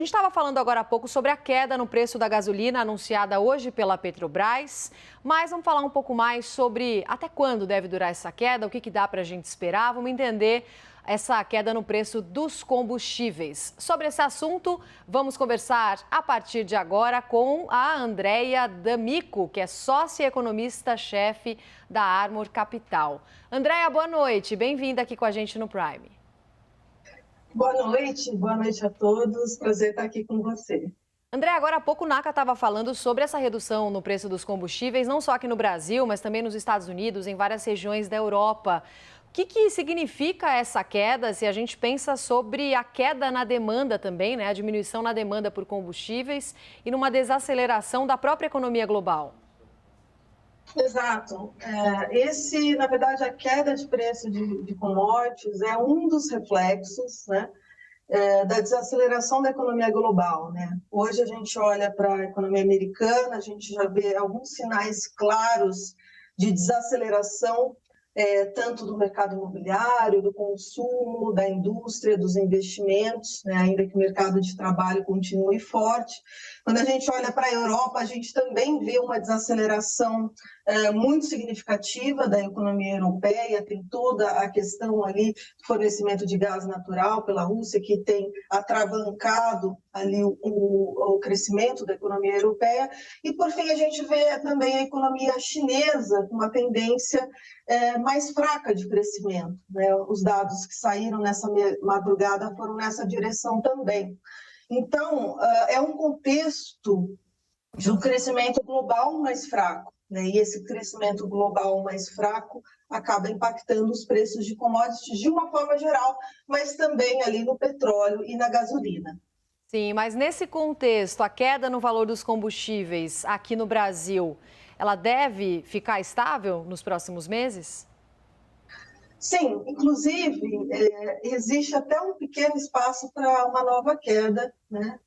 A gente estava falando agora há pouco sobre a queda no preço da gasolina anunciada hoje pela Petrobras, mas vamos falar um pouco mais sobre até quando deve durar essa queda, o que dá para a gente esperar, vamos entender essa queda no preço dos combustíveis. Sobre esse assunto, vamos conversar a partir de agora com a Andréia D'Amico, que é sócia e economista-chefe da Armor Capital. Andréia, boa noite, bem-vinda aqui com a gente no Prime. Boa noite a todos. Prazer estar aqui com você. André, agora há pouco o NACA estava falando sobre essa redução no preço dos combustíveis, não só aqui no Brasil, mas também nos Estados Unidos, em várias regiões da Europa. O que significa essa queda, se a gente pensa sobre a queda na demanda também, né? A diminuição na demanda por combustíveis e numa desaceleração da própria economia global? Exato. Na verdade, a queda de preço de commodities é um dos reflexos, né, da desaceleração da economia global, né? Hoje a gente olha para a economia americana, a gente já vê alguns sinais claros de desaceleração, tanto do mercado imobiliário, do consumo, da indústria, dos investimentos, né, ainda que o mercado de trabalho continue forte. Quando a gente olha para a Europa, a gente também vê uma desaceleração muito significativa da economia europeia, tem toda a questão ali do fornecimento de gás natural pela Rússia, que tem atravancado ali o crescimento da economia europeia, e por fim a gente vê também a economia chinesa com uma tendência mais fraca de crescimento, né? Os dados que saíram nessa madrugada foram nessa direção também. Então, é um contexto de um crescimento global mais fraco, né? E esse crescimento global mais fraco acaba impactando os preços de commodities de uma forma geral, mas também ali no petróleo e na gasolina. Sim, mas nesse contexto, a queda no valor dos combustíveis aqui no Brasil, ela deve ficar estável nos próximos meses? Sim, inclusive, existe até um pequeno espaço para uma nova queda, né?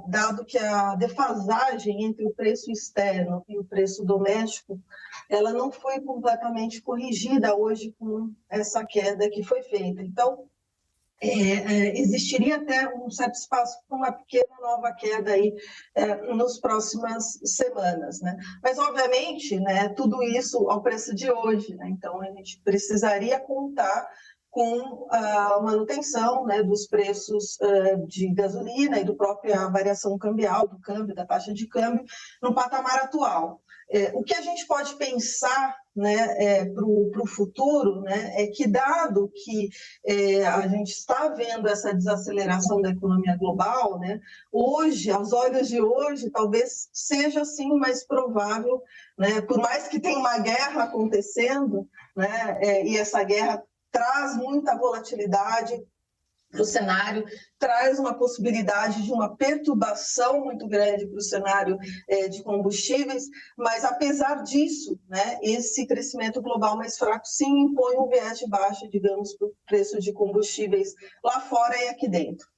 Dado que a defasagem entre o preço externo e o preço doméstico, ela não foi completamente corrigida hoje com essa queda que foi feita. Então, existiria até um certo espaço para uma pequena nova queda aí nas próximas semanas, né? Mas, obviamente, né, tudo isso ao preço de hoje, né? Então, a gente precisaria contar com a manutenção, né, dos preços de gasolina e do própria variação cambial, do câmbio, da taxa de câmbio, no patamar atual. O que a gente pode pensar, né, para o futuro, né, é que, dado que a gente está vendo essa desaceleração da economia global, né, hoje, aos olhos de hoje, talvez seja sim mais provável, né, por mais que tenha uma guerra acontecendo, né, e essa guerra traz muita volatilidade para o cenário, traz uma possibilidade de uma perturbação muito grande para o cenário de combustíveis, mas apesar disso, né, esse crescimento global mais fraco sim impõe um viés de baixa, digamos, para o preço de combustíveis lá fora e aqui dentro.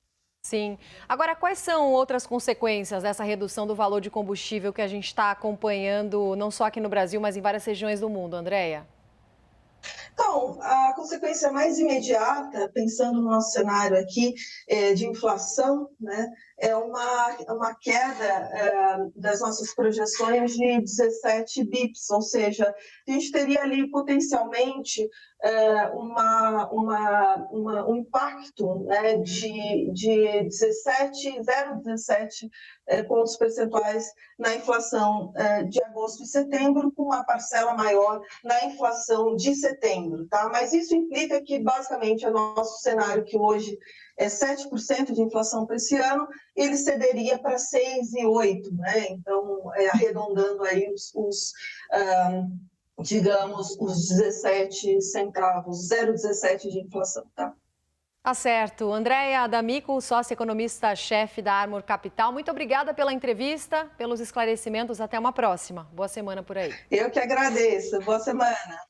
Sim. Agora, quais são outras consequências dessa redução do valor de combustível que a gente está acompanhando, não só aqui no Brasil, mas em várias regiões do mundo, Andréia? Então, a consequência mais imediata, pensando no nosso cenário aqui de inflação, né, é uma queda das nossas projeções de 17 bips, ou seja, a gente teria ali potencialmente um impacto, né, de 0,17 pontos percentuais na inflação de agosto e setembro, com uma parcela maior na inflação de setembro, tá? Mas isso implica que, basicamente, o nosso cenário, que hoje é 7% de inflação para esse ano, ele cederia para 6,8%, né? Então, arredondando aí digamos, os 17 centavos, 0,17 de inflação, tá? Tá certo. Andréia D'Amico, sócia economista-chefe da Armor Capital, muito obrigada pela entrevista, pelos esclarecimentos. Até uma próxima. Boa semana por aí. Eu que agradeço. Boa semana.